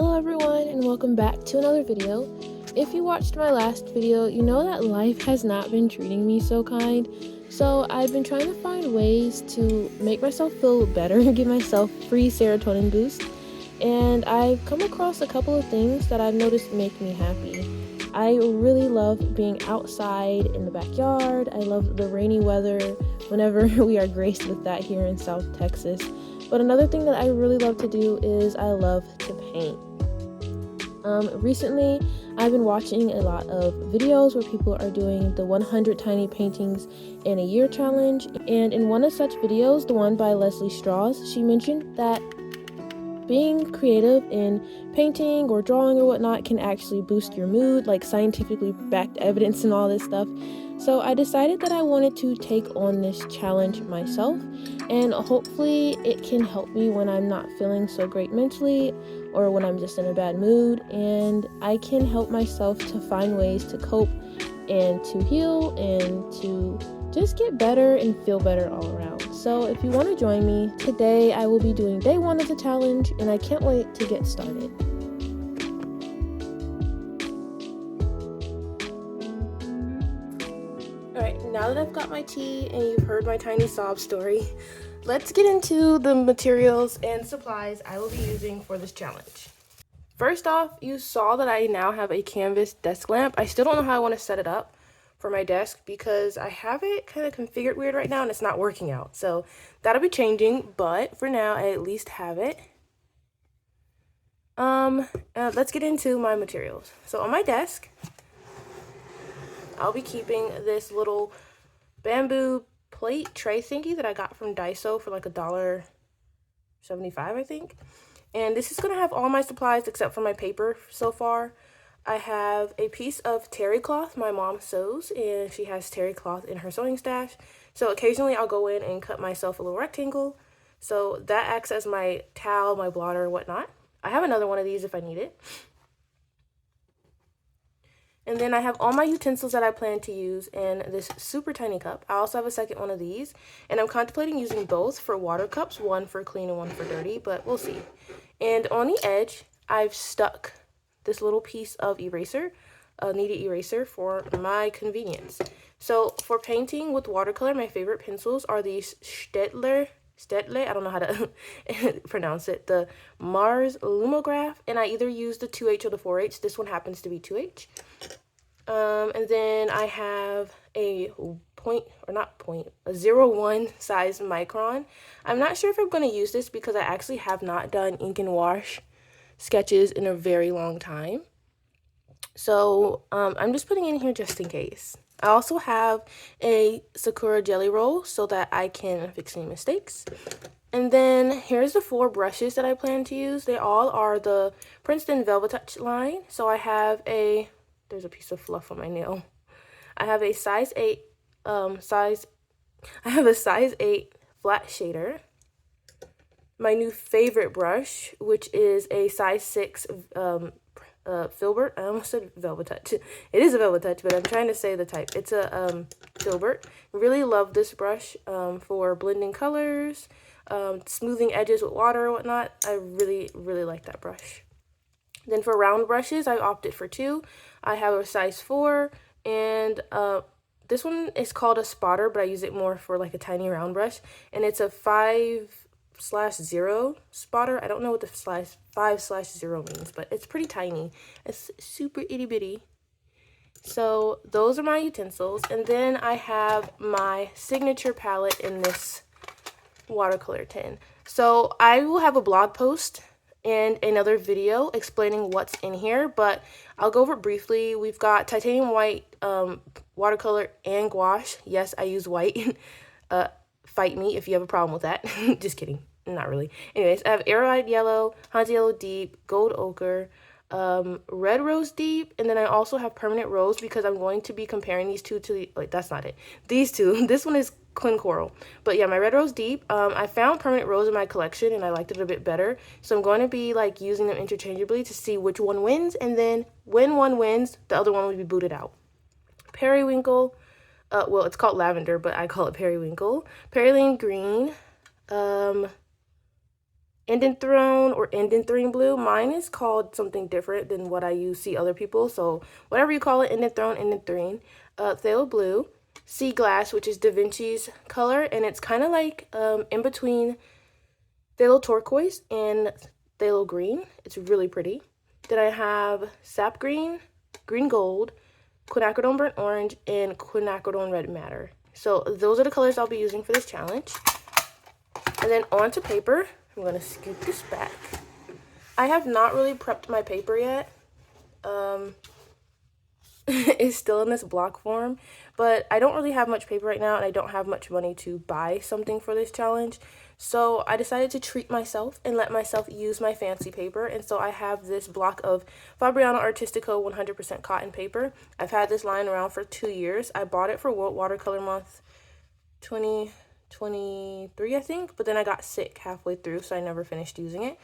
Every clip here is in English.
Hello everyone and welcome back to another video. If you watched my last video, you know that life has not been treating me so kind. So I've been trying to find ways to make myself feel better and give myself free serotonin boost. And I've come across a couple of things that I've noticed make me happy. I really love being outside in the backyard. I love the rainy weather whenever we are graced with that here in South Texas. But another thing that I really love to do is I love to paint. Recently, I've been watching a lot of videos where people are doing the 100 tiny paintings in a year challenge. And in one of such videos, the one by Leslie Strauss, she mentioned that being creative in painting or drawing or whatnot can actually boost your mood, like scientifically backed evidence and all this stuff. So I decided that I wanted to take on this challenge myself, and hopefully it can help me when I'm not feeling so great mentally or when I'm just in a bad mood, and I can help myself to find ways to cope and to heal and to just get better and feel better all around. So if you want to join me, today I will be doing day 1 of the challenge, and I can't wait to get started. Alright, now that I've got my tea and you've heard my tiny sob story, let's get into the materials and supplies I will be using for this challenge. First off, you saw that I now have a canvas desk lamp. I still don't know how I want to set it up for my desk because I have it kind of configured weird right now and it's not working out. So that'll be changing, but for now I at least have it. Let's get into my materials. So on my desk, I'll be keeping this little bamboo plate tray thingy that I got from Daiso for like $1.75, I think. And this is going to have all my supplies except for my paper so far. I have a piece of terry cloth my mom sews, and she has terry cloth in her sewing stash. So occasionally I'll go in and cut myself a little rectangle. So that acts as my towel, my blotter, whatnot. I have another one of these if I need it. And then I have all my utensils that I plan to use in this super tiny cup. I also have a second one of these, and I'm contemplating using both for water cups, one for clean and one for dirty, but we'll see. And on the edge, I've stuck this little piece of eraser, a kneaded eraser for my convenience. So for painting with watercolor, my favorite pencils are these Staedtler, I don't know how to pronounce it, the Mars Lumograph, and I either use the 2H or the 4H. This one happens to be 2H. And then I have a 0.1 size micron. I'm not sure if I'm going to use this because I actually have not done ink and wash sketches in a very long time. So I'm just putting it in here just in case. I also have a Sakura jelly roll so that I can fix any mistakes. And then here's the 4 brushes that I plan to use. They all are the Princeton Velvet Touch line. So I have there's a piece of fluff on my nail. I have a size 8 flat shader. My new favorite brush, which is a size 6 filbert. I almost said velvet touch. It is a velvet touch, but I'm trying to say the type. It's a filbert. Really love this brush for blending colors, smoothing edges with water or whatnot. I really like that brush. Then for round brushes, I opted for 2. I have a size 4, and this one is called a spotter, but I use it more for like a tiny round brush, and it's a 5/0 spotter. I don't know what the 5/0 means, but it's pretty tiny. It's super itty bitty. So those are my utensils, and then I have my signature palette in this watercolor tin. So I will have a blog post and another video explaining what's in here, but I'll go over it briefly. We've got titanium white, watercolor, and gouache. Yes, I use white. Fight me if you have a problem with that. Just kidding. Not really. Anyways, I have Arrowhead Yellow, Hansa Yellow Deep, Gold Ochre, Red Rose Deep, and then I also have Permanent Rose because I'm going to be comparing these two to wait, that's not it. These two. This one is Quin Coral. But yeah, my Red Rose Deep, I found Permanent Rose in my collection and I liked it a bit better. So I'm going to be like using them interchangeably to see which one wins, and then when one wins, the other one will be booted out. Periwinkle, well, it's called lavender, but I call it periwinkle. Perylene Green, Indanthrone or Indanthrine blue. Mine is called something different than what I see other people. So whatever you call it, Indanthrone, Indanthrine. Phthalo blue. Sea glass, which is Da Vinci's color, and it's kind of like in between phthalo turquoise and phthalo green. It's really pretty. Then I have sap green, green gold, quinacridone burnt orange, and quinacridone red madder. So those are the colors I'll be using for this challenge. And then onto paper. I'm going to scoop this back. I have not really prepped my paper yet. It's still in this block form, but I don't really have much paper right now, and I don't have much money to buy something for this challenge. So I decided to treat myself and let myself use my fancy paper. And so I have this block of Fabriano Artistico 100% cotton paper. I've had this lying around for 2 years. I bought it for Watercolor Month 2023, I think, but then I got sick halfway through, so I never finished using it.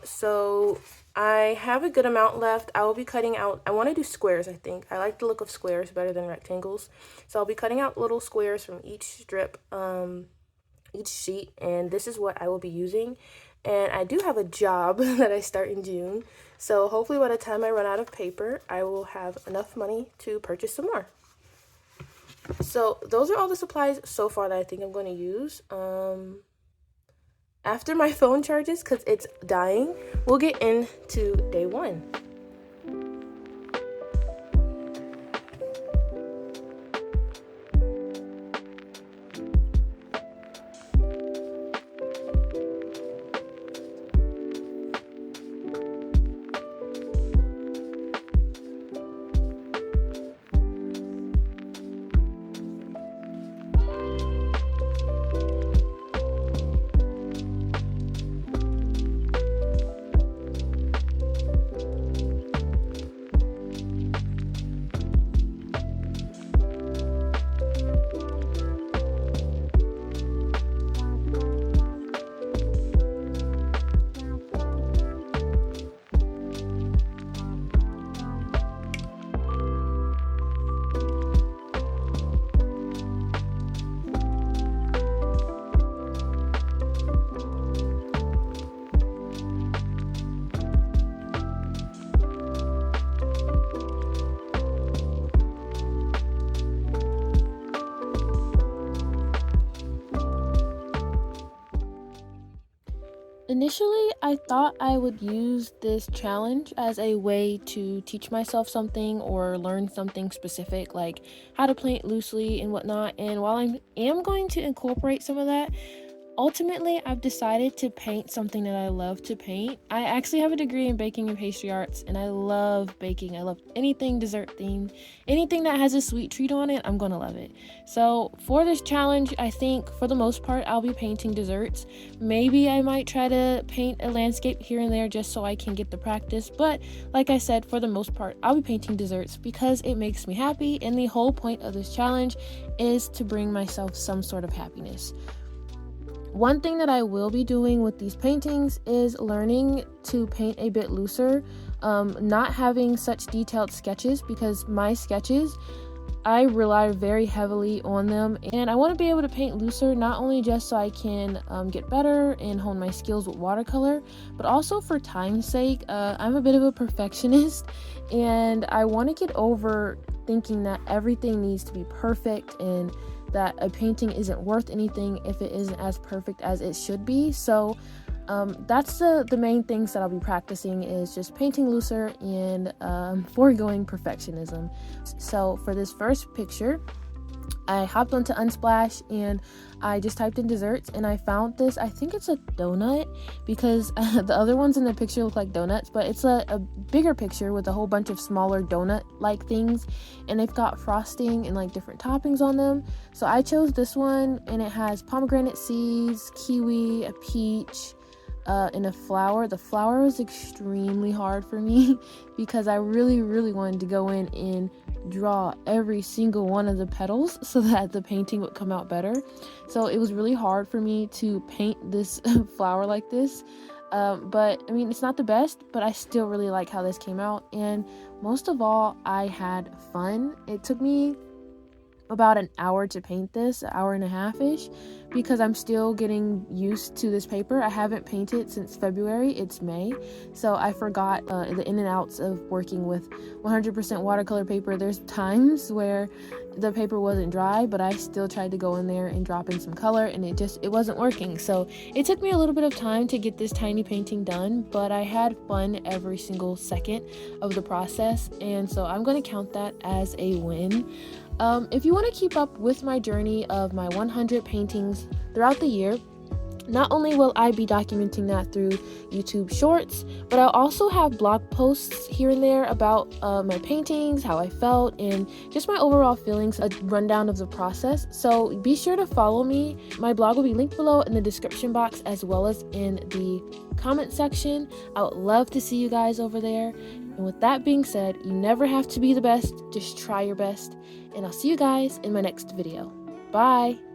So I have a good amount left. I will be cutting out, I want to do squares, I think. I like the look of squares better than rectangles. So I'll be cutting out little squares from each strip, each sheet, and this is what I will be using. And I do have a job that I start in June. So hopefully by the time I run out of paper, I will have enough money to purchase some more. So those are all the supplies so far that I think I'm going to use. After my phone charges, because it's dying, we'll get into day one. Initially, I thought I would use this challenge as a way to teach myself something or learn something specific, like how to paint loosely and whatnot. And while I am going to incorporate some of that, ultimately, I've decided to paint something that I love to paint. I actually have a degree in baking and pastry arts, and I love baking. I love anything dessert themed. Anything that has a sweet treat on it, I'm gonna love it. So for this challenge, I think for the most part, I'll be painting desserts. Maybe I might try to paint a landscape here and there just so I can get the practice. But like I said, for the most part, I'll be painting desserts because it makes me happy, and the whole point of this challenge is to bring myself some sort of happiness. One thing that I will be doing with these paintings is learning to paint a bit looser, not having such detailed sketches, because my sketches, I rely very heavily on them, and I want to be able to paint looser, not only just so I can get better and hone my skills with watercolor, but also for time's sake. I'm a bit of a perfectionist, and I want to get over thinking that everything needs to be perfect and that a painting isn't worth anything if it isn't as perfect as it should be. So that's the main things that I'll be practicing, is just painting looser and foregoing perfectionism. So for this first picture, I hopped onto Unsplash and I just typed in desserts, and I found this. I think it's a donut, because the other ones in the picture look like donuts, but it's a bigger picture with a whole bunch of smaller donut-like things, and they've got frosting and like different toppings on them. So I chose this one, and it has pomegranate seeds, kiwi, a peach, and a flower. The flower was extremely hard for me because I really wanted to go in and draw every single one of the petals so that the painting would come out better. So it was really hard for me to paint this flower like this. But I mean, it's not the best, but I still really like how this came out. And most of all, I had fun. It took me about an hour to paint this, an hour and a half-ish, because I'm still getting used to this paper. I haven't painted since February. It's May, so I forgot the in and outs of working with 100% watercolor paper. There's times where the paper wasn't dry, but I still tried to go in there and drop in some color, and it wasn't working. So it took me a little bit of time to get this tiny painting done, but I had fun every single second of the process, and so I'm going to count that as a win. If you want to keep up with my journey of my 100 paintings throughout the year, not only will I be documenting that through YouTube Shorts, but I'll also have blog posts here and there about my paintings, how I felt, and just my overall feelings, a rundown of the process. So be sure to follow me. My blog will be linked below in the description box as well as in the comment section. I would love to see you guys over there. And with that being said, you never have to be the best, just try your best. And I'll see you guys in my next video. Bye!